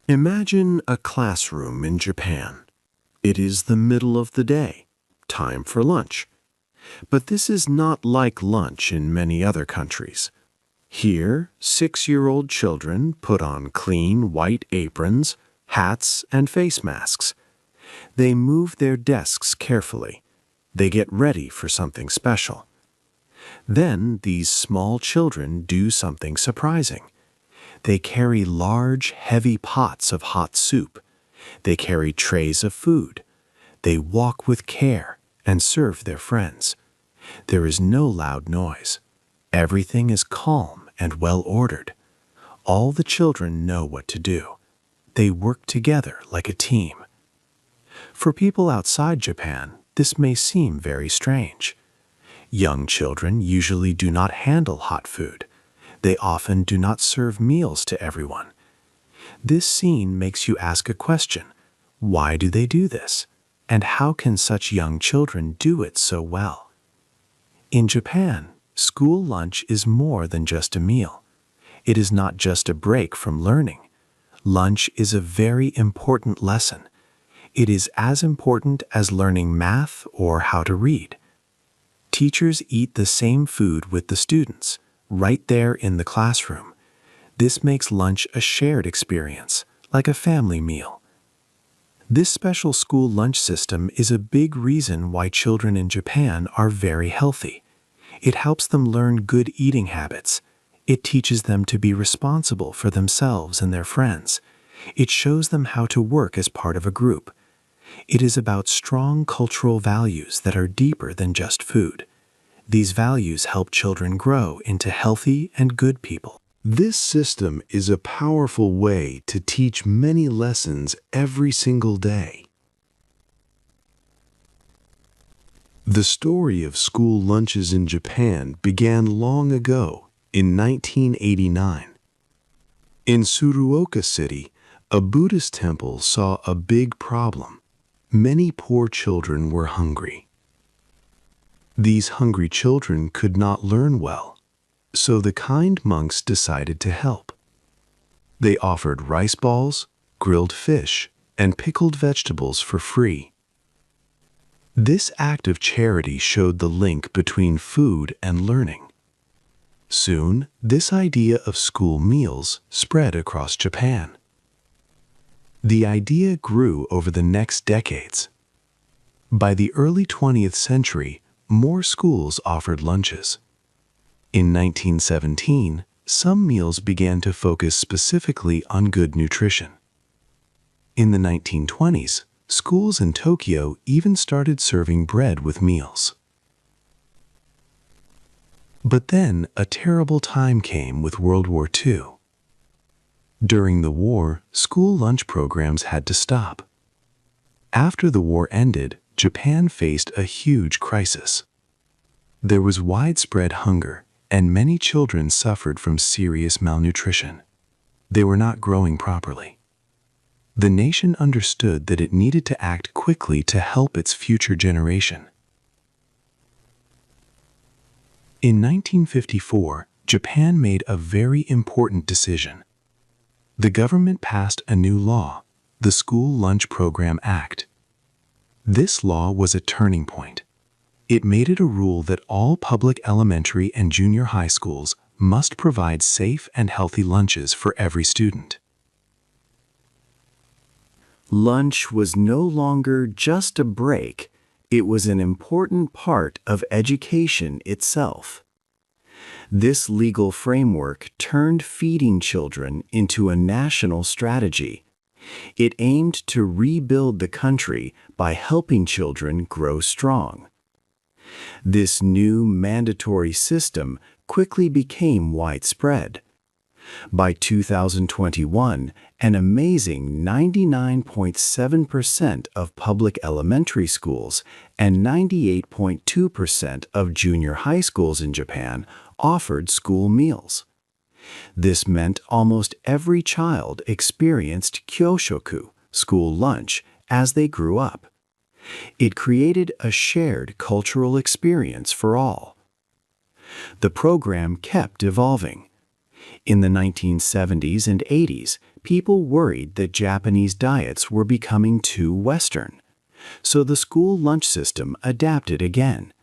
Imagine a classroom in Japan. It is the middle of the day, time for lunch. But this is not like lunch in many other countries. Here, 6-year-old children put on clean white aprons, hats, and face masks. They move their desks carefully. They get ready for something special. Then these small children do something surprising. They carry large, heavy pots of hot soup. They carry trays of food. They walk with care and serve their friends. There is no loud noise. Everything is calm and well ordered. All the children know what to do. They work together like a team. For people outside Japan, this may seem very strange. Young children usually do not handle hot food. They often do not serve meals to everyone. This scene makes you ask a question. Why do they do this? And how can such young children do it so well? In Japan, school lunch is more than just a meal. It is not just a break from learning. Lunch is a very important lesson. It is as important as learning math or how to read. Teachers eat the same food with the students, right there in the classroom. This makes lunch a shared experience, like a family meal. This special school lunch system is a big reason why children in Japan are very healthy. It helps them learn good eating habits. It teaches them to be responsible for themselves and their friends. It shows them how to work as part of a group. It is about strong cultural values that are deeper than just food. These values help children grow into healthy and good people. This system is a powerful way to teach many lessons every single day. The story of school lunches in Japan began long ago, in 1989. In Tsuruoka City, a Buddhist temple saw a big problem. Many poor children were hungry. These hungry children could not learn well, so the kind monks decided to help. They offered rice balls, grilled fish, and pickled vegetables for free. This act of charity showed the link between food and learning. Soon, this idea of school meals spread across Japan. The idea grew over the next decades. By the early 20th century, more schools offered lunches. In 1917, some meals began to focus specifically on good nutrition. In the 1920s, schools in Tokyo even started serving bread with meals. But then a terrible time came with World War II. During the war, school lunch programs had to stop. After the war ended, Japan faced a huge crisis. There was widespread hunger, and many children suffered from serious malnutrition. They were not growing properly. The nation understood that it needed to act quickly to help its future generation. In 1954, Japan made a very important decision. The government passed a new law, the School Lunch Program Act. This law was a turning point. It made it a rule that all public elementary and junior high schools must provide safe and healthy lunches for every student. Lunch was no longer just a break. It was an important part of education itself. This legal framework turned feeding children into a national strategy. It aimed to rebuild the country by helping children grow strong. This new mandatory system quickly became widespread. By 2021, an amazing 99.7% of public elementary schools and 98.2% of junior high schools in Japan offered school meals. This meant almost every child experienced kyoshoku, school lunch, as they grew up. It created a shared cultural experience for all. The program kept evolving. In the 1970s and 80s, people worried that Japanese diets were becoming too Western. So the school lunch system adapted again.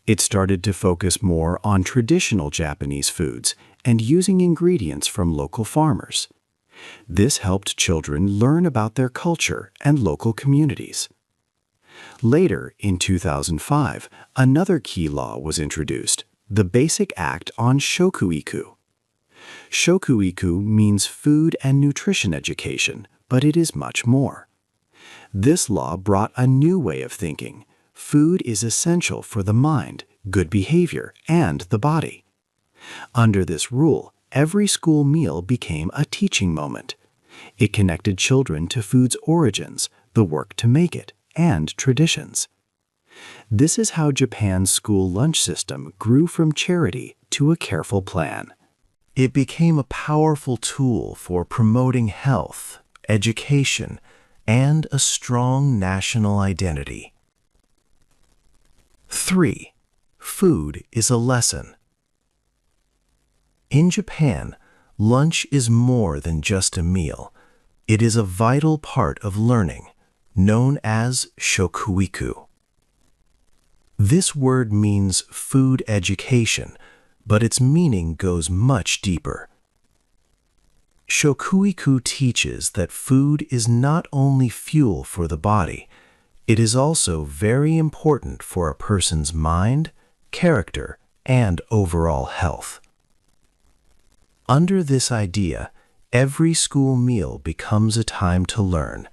It started to focus more on traditional Japanese foods and using ingredients from local farmers. This helped children learn about their culture and local communities. Later, in 2005, another key law was introduced, the Basic Act on Shokuiku. Shokuiku means food and nutrition education, but it is much more. This law brought a new way of thinking. Food is essential for the mind, good behavior, and the body. Under this rule, every school meal became a teaching moment. It connected children to food's origins, the work to make it, and traditions. This is how Japan's school lunch system grew from charity to a careful plan. It became a powerful tool for promoting health, education, and a strong national identity. 3. Food is a lesson. In Japan, lunch is more than just a meal. It is a vital part of learning, known as shokuiku. This word means food education, but its meaning goes much deeper. Shokuiku teaches that food is not only fuel for the body, it is also very important for a person's mind, character, and overall health. Under this idea, every school meal becomes a time to learn.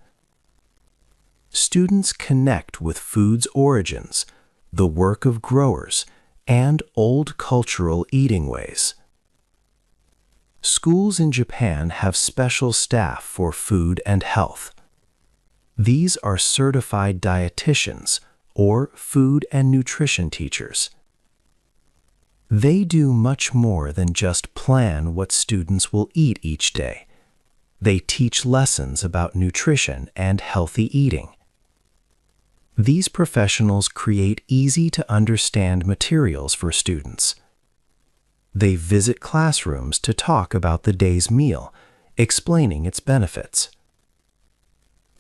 Students connect with food's origins, the work of growers, and old cultural eating ways. Schools in Japan have special staff for food and health. These are certified dietitians or food and nutrition teachers. They do much more than just plan what students will eat each day. They teach lessons about nutrition and healthy eating. These professionals create easy-to-understand materials for students. They visit classrooms to talk about the day's meal, explaining its benefits.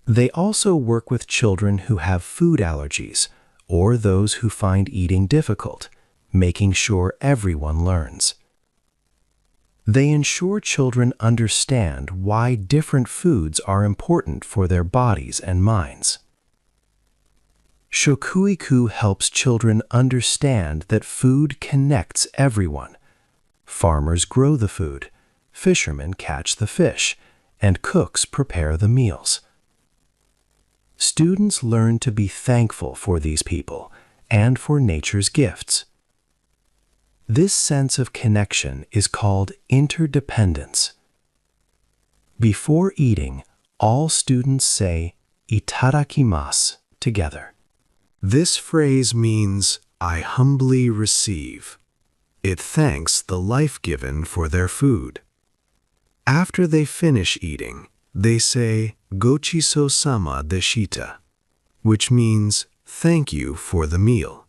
They also work with children who have food allergies or those who find eating difficult, making sure everyone learns. They ensure children understand why different foods are important for their bodies and minds. Shokuiku helps children understand that food connects everyone. Farmers grow the food, fishermen catch the fish, and cooks prepare the meals. Students learn to be thankful for these people and for nature's gifts. This sense of connection is called interdependence. Before eating, all students say "itadakimasu" together. This phrase means, I humbly receive. It thanks the life given for their food. After they finish eating, they say, Gochiso-sama deshita, which means, thank you for the meal.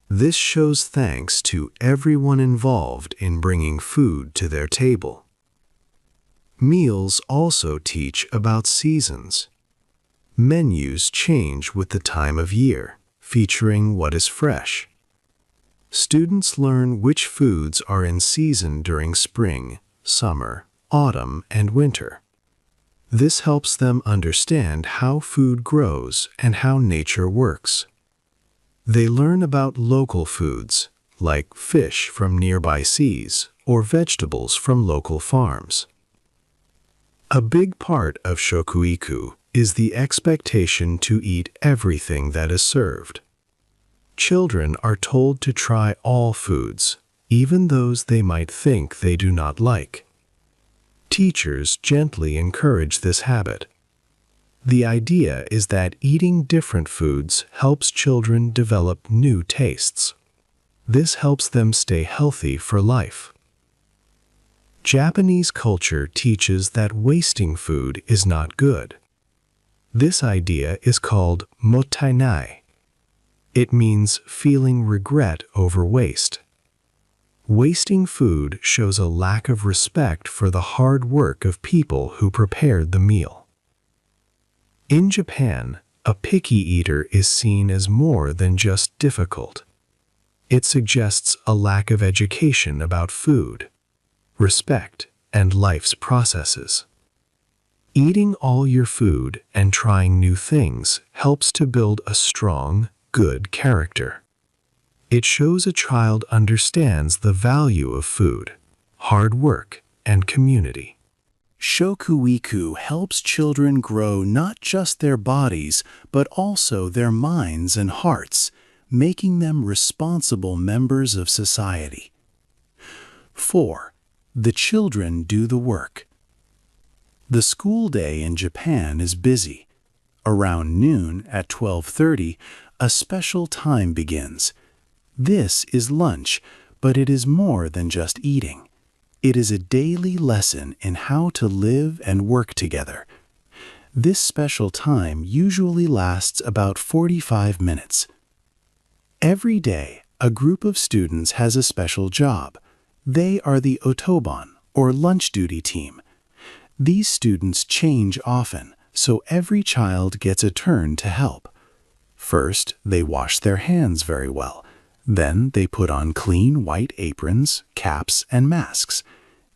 This shows thanks to everyone involved in bringing food to their table. Meals also teach about seasons. Menus change with the time of year, featuring what is fresh. Students learn which foods are in season during spring, summer, autumn, and winter. This helps them understand how food grows and how nature works. They learn about local foods, like fish from nearby seas or vegetables from local farms. A big part of shokuiku is the expectation to eat everything that is served. Children are told to try all foods, even those they might think they do not like. Teachers gently encourage this habit. The idea is that eating different foods helps children develop new tastes. This helps them stay healthy for life. Japanese culture teaches that wasting food is not good. This idea is called mottainai. It means feeling regret over waste. Wasting food shows a lack of respect for the hard work of people who prepared the meal. In Japan, a picky eater is seen as more than just difficult. It suggests a lack of education about food, respect, and life's processes. Eating all your food and trying new things helps to build a strong, good character. It shows a child understands the value of food, hard work, and community. Shokuiku helps children grow not just their bodies, but also their minds and hearts, making them responsible members of society. 4. The children do the work. The school day in Japan is busy. Around noon at 12:30, a special time begins. This is lunch, but it is more than just eating. It is a daily lesson in how to live and work together. This special time usually lasts about 45 minutes. Every day, a group of students has a special job. They are the otoban, or lunch duty team. These students change often, so every child gets a turn to help. First, they wash their hands very well. Then they put on clean white aprons, caps, and masks.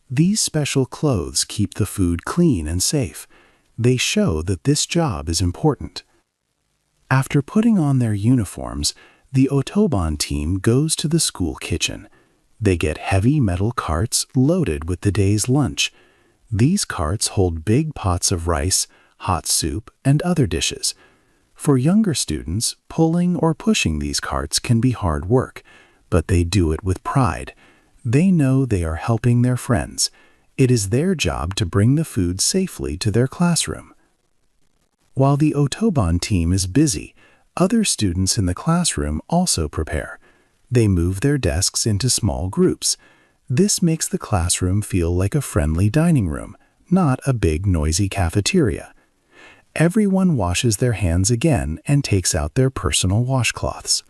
These special clothes keep the food clean and safe. They show that this job is important. After putting on their uniforms, the otoban team goes to the school kitchen. They get heavy metal carts loaded with the day's lunch. These carts hold big pots of rice, hot soup, and other dishes. For younger students, pulling or pushing these carts can be hard work, but they do it with pride. They know they are helping their friends. It is their job to bring the food safely to their classroom. While the otoban team is busy, other students in the classroom also prepare. They move their desks into small groups. This makes the classroom feel like a friendly dining room, not a big noisy cafeteria. Everyone washes their hands again and takes out their personal washcloths.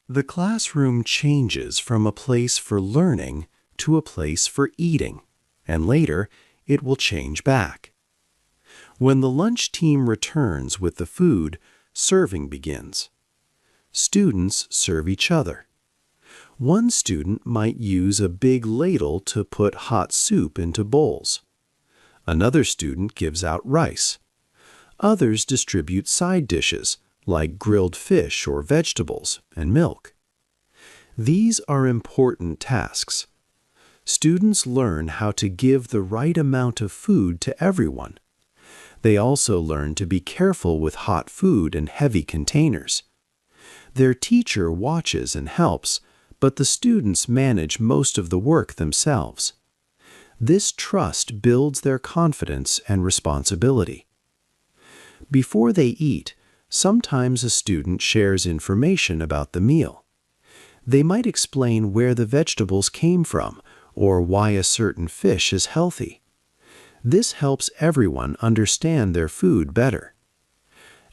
The classroom changes from a place for learning to a place for eating, and later it will change back. When the lunch team returns with the food, serving begins. Students serve each other. One student might use a big ladle to put hot soup into bowls. Another student gives out rice. Others distribute side dishes, like grilled fish or vegetables, and milk. These are important tasks. Students learn how to give the right amount of food to everyone. They also learn to be careful with hot food and heavy containers. Their teacher watches and helps, but the students manage most of the work themselves. This trust builds their confidence and responsibility. Before they eat, sometimes a student shares information about the meal. They might explain where the vegetables came from or why a certain fish is healthy. This helps everyone understand their food better.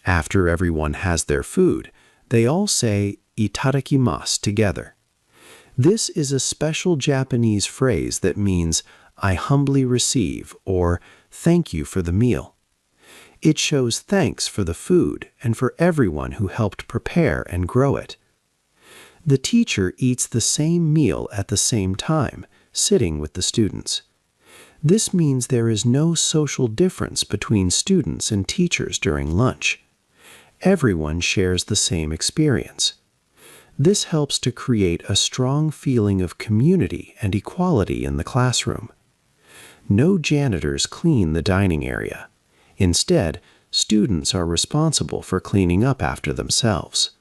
After everyone has their food, they all say "itadakimasu" together. This is a special Japanese phrase that means "I humbly receive" or "thank you for the meal." It shows thanks for the food and for everyone who helped prepare and grow it. The teacher eats the same meal at the same time, sitting with the students. This means there is no social difference between students and teachers during lunch. Everyone shares the same experience. This helps to create a strong feeling of community and equality in the classroom. No janitors clean the dining area. Instead, students are responsible for cleaning up after themselves.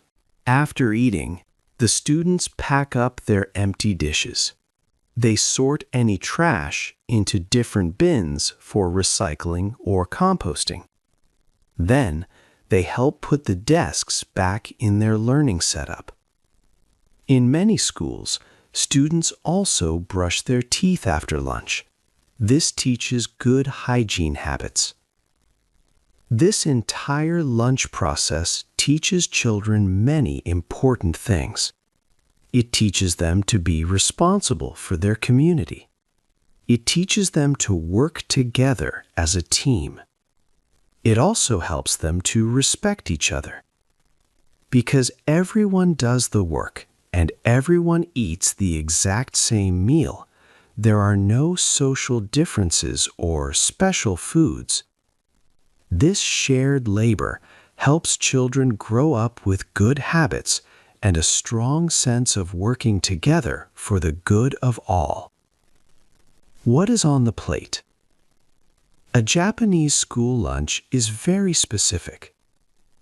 After eating, the students pack up their empty dishes. They sort any trash into different bins for recycling or composting. Then, they help put the desks back in their learning setup. In many schools, students also brush their teeth after lunch. This teaches good hygiene habits. This entire lunch process teaches children many important things. It teaches them to be responsible for their community. It teaches them to work together as a team. It also helps them to respect each other. Because everyone does the work and everyone eats the exact same meal, there are no social differences or special foods. This shared labor helps children grow up with good habits and a strong sense of working together for the good of all. What is on the plate? A Japanese school lunch is very specific.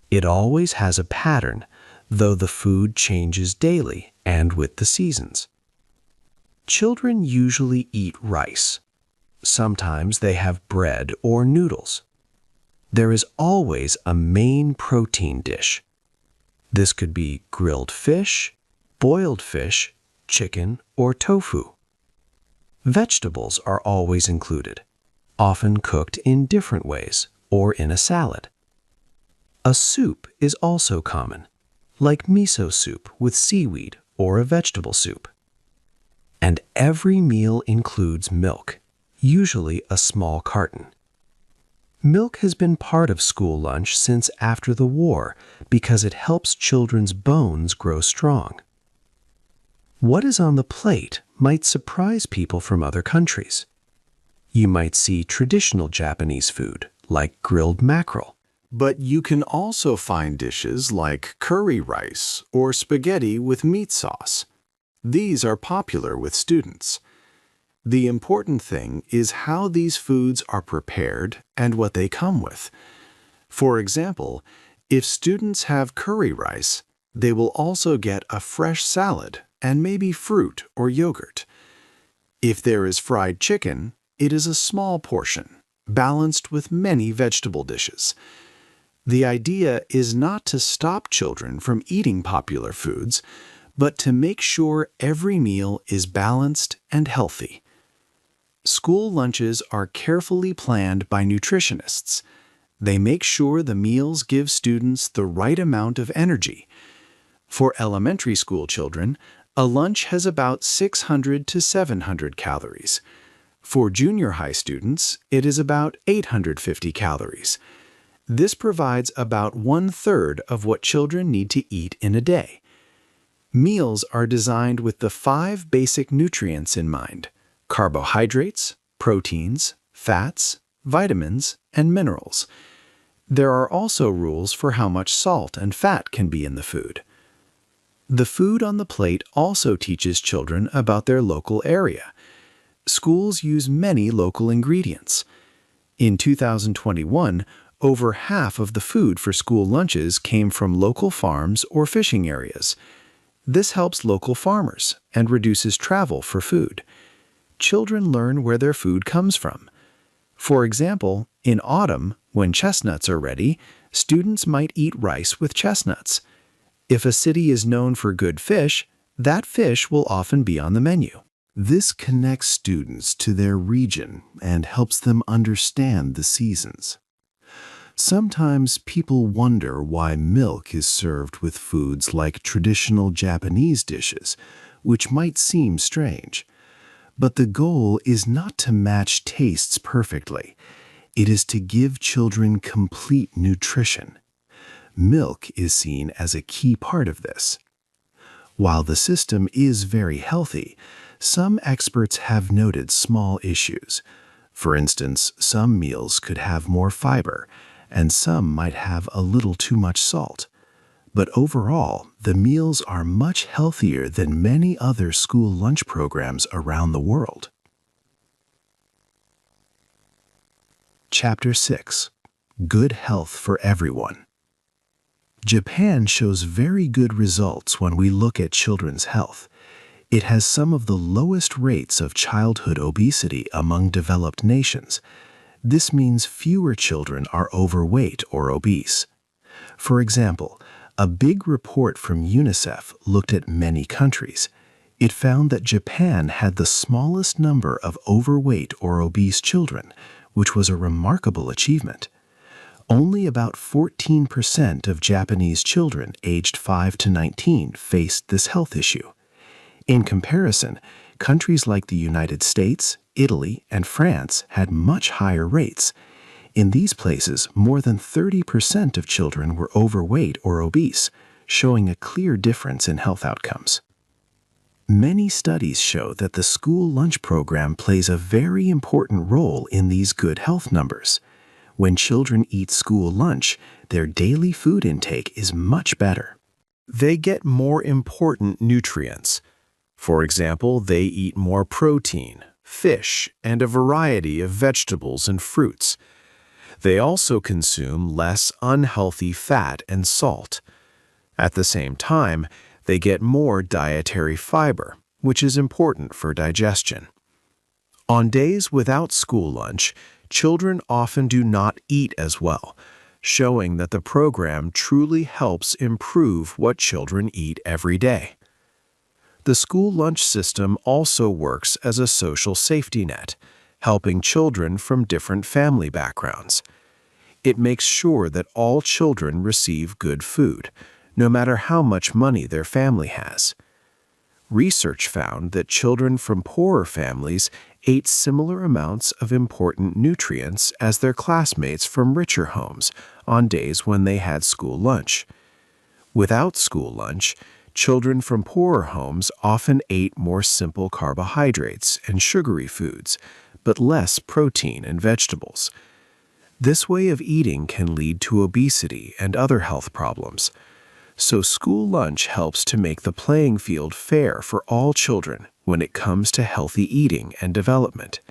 It always has a pattern, though the food changes daily and with the seasons. Children usually eat rice. Sometimes they have bread or noodles. There is always a main protein dish. This could be grilled fish, boiled fish, chicken, or tofu. Vegetables are always included, often cooked in different ways or in a salad. A soup is also common, like miso soup with seaweed or a vegetable soup. And every meal includes milk, usually a small carton. Milk has been part of school lunch since after the war because it helps children's bones grow strong. What is on the plate might surprise people from other countries. You might see traditional Japanese food, like grilled mackerel. But you can also find dishes like curry rice or spaghetti with meat sauce. These are popular with students. The important thing is how these foods are prepared and what they come with. For example, if students have curry rice, they will also get a fresh salad and maybe fruit or yogurt. If there is fried chicken, it is a small portion, balanced with many vegetable dishes. The idea is not to stop children from eating popular foods, but to make sure every meal is balanced and healthy. School lunches are carefully planned by nutritionists. They make sure the meals give students the right amount of energy. For elementary school children, a lunch has about 600 to 700 calories. For junior high students, it is about 850 calories. This provides about 1/3 of what children need to eat in a day. Meals are designed with the 5 basic nutrients in mind: carbohydrates, proteins, fats, vitamins, and minerals. There are also rules for how much salt and fat can be in the food. The food on the plate also teaches children about their local area. Schools use many local ingredients. In 2021, over half of the food for school lunches came from local farms or fishing areas. This helps local farmers and reduces travel for food. Children learn where their food comes from. For example, in autumn, when chestnuts are ready, students might eat rice with chestnuts. If a city is known for good fish, that fish will often be on the menu. This connects students to their region and helps them understand the seasons. Sometimes people wonder why milk is served with foods like traditional Japanese dishes, which might seem strange. But the goal is not to match tastes perfectly. It is to give children complete nutrition. Milk is seen as a key part of this. While the system is very healthy, some experts have noted small issues. For instance, some meals could have more fiber, and some might have a little too much salt. But overall, the meals are much healthier than many other school lunch programs around the world. Chapter 6. Good Health for Everyone. Japan shows very good results when we look at children's health. It has some of the lowest rates of childhood obesity among developed nations. This means fewer children are overweight or obese. For example, a big report from UNICEF looked at many countries. It found that Japan had the smallest number of overweight or obese children, which was a remarkable achievement. Only about 14% of Japanese children aged 5 to 19 faced this health issue. In comparison, countries like the United States, Italy, and France had much higher rates. In these places, more than 30% of children were overweight or obese, showing a clear difference in health outcomes. Many studies show that the school lunch program plays a very important role in these good health numbers. When children eat school lunch, their daily food intake is much better. They get more important nutrients. For example, they eat more protein, fish, and a variety of vegetables and fruits. They also consume less unhealthy fat and salt. At the same time, they get more dietary fiber, which is important for digestion. On days without school lunch, children often do not eat as well, showing that the program truly helps improve what children eat every day. The school lunch system also works as a social safety net, helping children from different family backgrounds. It makes sure that all children receive good food, no matter how much money their family has. Research found that children from poorer families ate similar amounts of important nutrients as their classmates from richer homes on days when they had school lunch. Without school lunch, children from poorer homes often ate more simple carbohydrates and sugary foods, but less protein and vegetables. This way of eating can lead to obesity and other health problems. So school lunch helps to make the playing field fair for all children when it comes to healthy eating and development.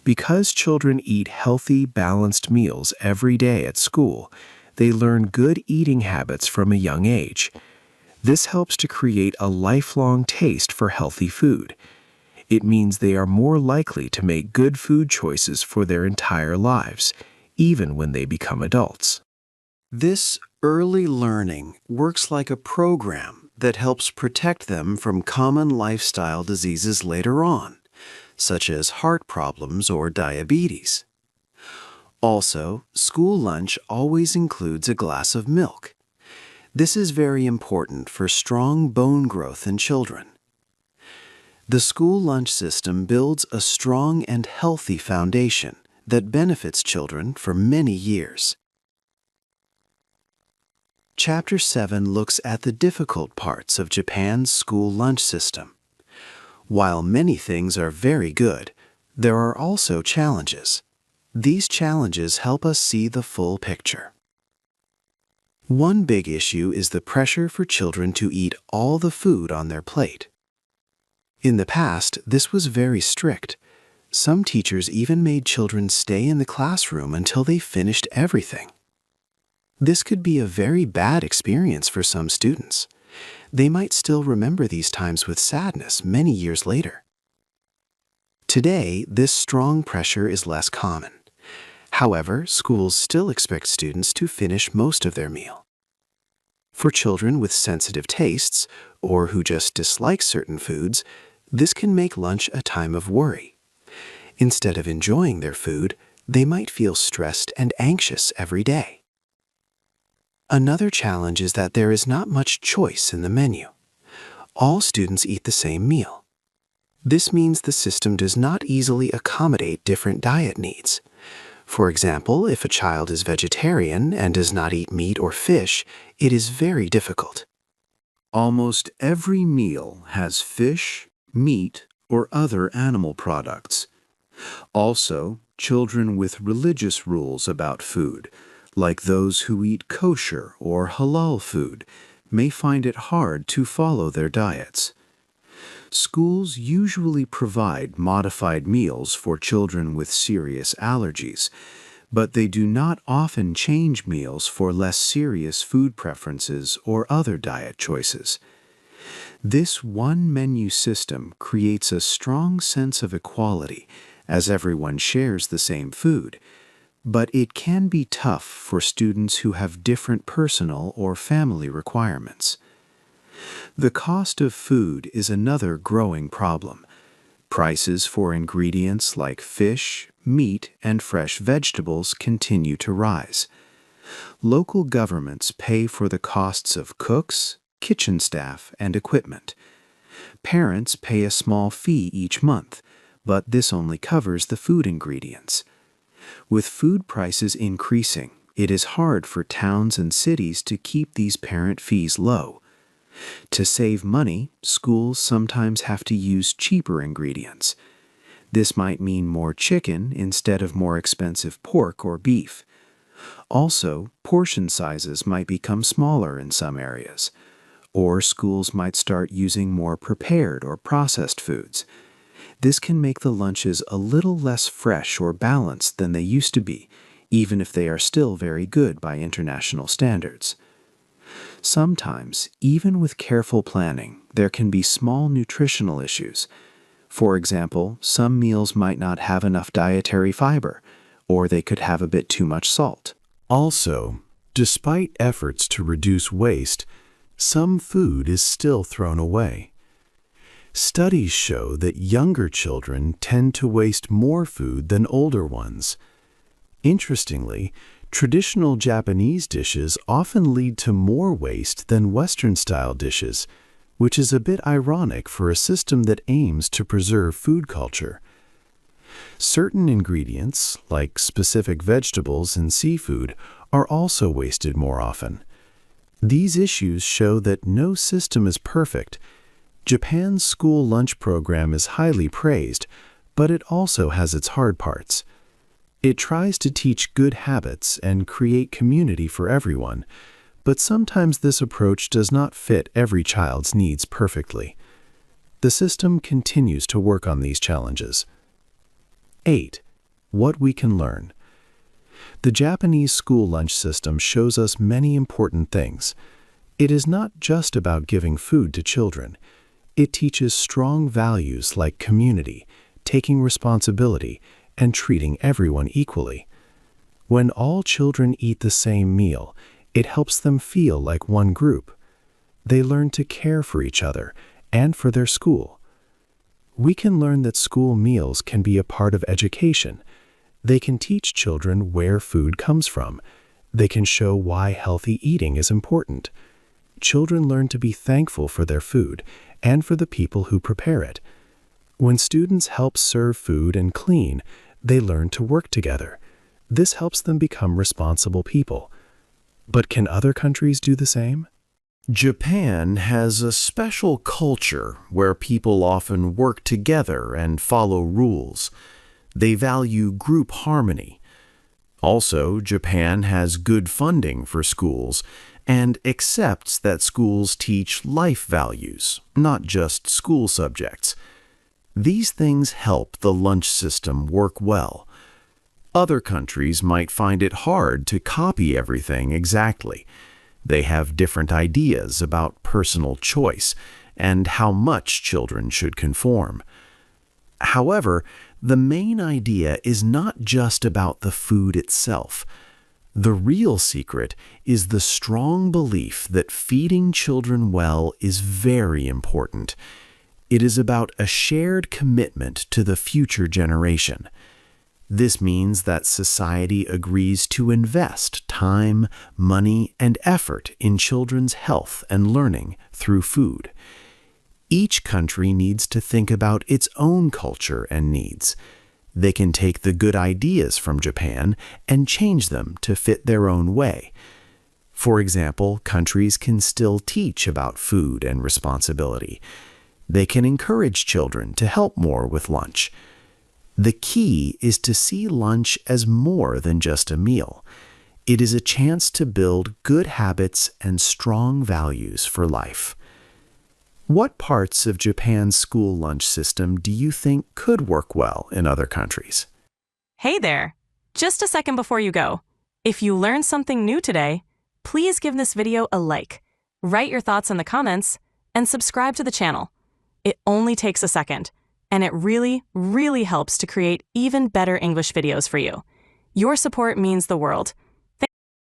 Because children eat healthy, balanced meals every day at school, they learn good eating habits from a young age. This helps to create a lifelong taste for healthy food. It means they are more likely to make good food choices for their entire lives, even when they become adults. This early learning works like a program that helps protect them from common lifestyle diseases later on, such as heart problems or diabetes. Also, school lunch always includes a glass of milk. This is very important for strong bone growth in children. The school lunch system builds a strong and healthy foundation that benefits children for many years. Chapter 7 looks at the difficult parts of Japan's school lunch system. While many things are very good, there are also challenges. These challenges help us see the full picture. One big issue is the pressure for children to eat all the food on their plate. In the past, this was very strict. Some teachers even made children stay in the classroom until they finished everything. This could be a very bad experience for some students. They might still remember these times with sadness many years later. Today, this strong pressure is less common. However, schools still expect students to finish most of their meal. For children with sensitive tastes, or who just dislike certain foods, this can make lunch a time of worry. Instead of enjoying their food, they might feel stressed and anxious every day. Another challenge is that there is not much choice in the menu. All students eat the same meal. This means the system does not easily accommodate different diet needs. For example, if a child is vegetarian and does not eat meat or fish, it is very difficult. Almost every meal has fish, meat, or other animal products. Also, children with religious rules about food, like those who eat kosher or halal food, may find it hard to follow their diets. Schools usually provide modified meals for children with serious allergies, but they do not often change meals for less serious food preferences or other diet choices. This one-menu system creates a strong sense of equality, as everyone shares the same food, but it can be tough for students who have different personal or family requirements. The cost of food is another growing problem. Prices for ingredients like fish, meat, and fresh vegetables continue to rise. Local governments pay for the costs of cooks, kitchen staff, and equipment. Parents pay a small fee each month, but this only covers the food ingredients. With food prices increasing, it is hard for towns and cities to keep these parent fees low. To save money, schools sometimes have to use cheaper ingredients. This might mean more chicken instead of more expensive pork or beef. Also, portion sizes might become smaller in some areas, or schools might start using more prepared or processed foods. This can make the lunches a little less fresh or balanced than they used to be, even if they are still very good by international standards. Sometimes, even with careful planning, there can be small nutritional issues. For example, some meals might not have enough dietary fiber, or they could have a bit too much salt. Also, despite efforts to reduce waste, some food is still thrown away. Studies show that younger children tend to waste more food than older ones. Interestingly, traditional Japanese dishes often lead to more waste than Western-style dishes, which is a bit ironic for a system that aims to preserve food culture. Certain ingredients, like specific vegetables and seafood, are also wasted more often. These issues show that no system is perfect. Japan's school lunch program is highly praised, but it also has its hard parts. It tries to teach good habits and create community for everyone, but sometimes this approach does not fit every child's needs perfectly. The system continues to work on these challenges. 8. What we can learn. The Japanese school lunch system shows us many important things. It is not just about giving food to children. It teaches strong values like community, taking responsibility, and treating everyone equally. When all children eat the same meal, it helps them feel like one group. They learn to care for each other and for their school. We can learn that school meals can be a part of education. They can teach children where food comes from. They can show why healthy eating is important. Children learn to be thankful for their food and for the people who prepare it. When students help serve food and clean, they learn to work together. This helps them become responsible people. But can other countries do the same? Japan has a special culture where people often work together and follow rules. They value group harmony. Also, Japan has good funding for schools and accepts that schools teach life values, not just school subjects. These things help the lunch system work well. Other countries might find it hard to copy everything exactly. They have different ideas about personal choice and how much children should conform. However, the main idea is not just about the food itself. The real secret is the strong belief that feeding children well is very important. It is about a shared commitment to the future generation. This means that society agrees to invest time, money, and effort in children's health and learning through food. Each country needs to think about its own culture and needs. They can take the good ideas from Japan and change them to fit their own way. For example, countries can still teach about food and responsibility. They can encourage children to help more with lunch. The key is to see lunch as more than just a meal. It is a chance to build good habits and strong values for life. What parts of Japan's school lunch system do you think could work well in other countries? Hey there! Just a second before you go. If you learned something new today, please give this video a like, write your thoughts in the comments, and subscribe to the channel. It only takes a second, and it really, really helps to create even better English videos for you. Your support means the world.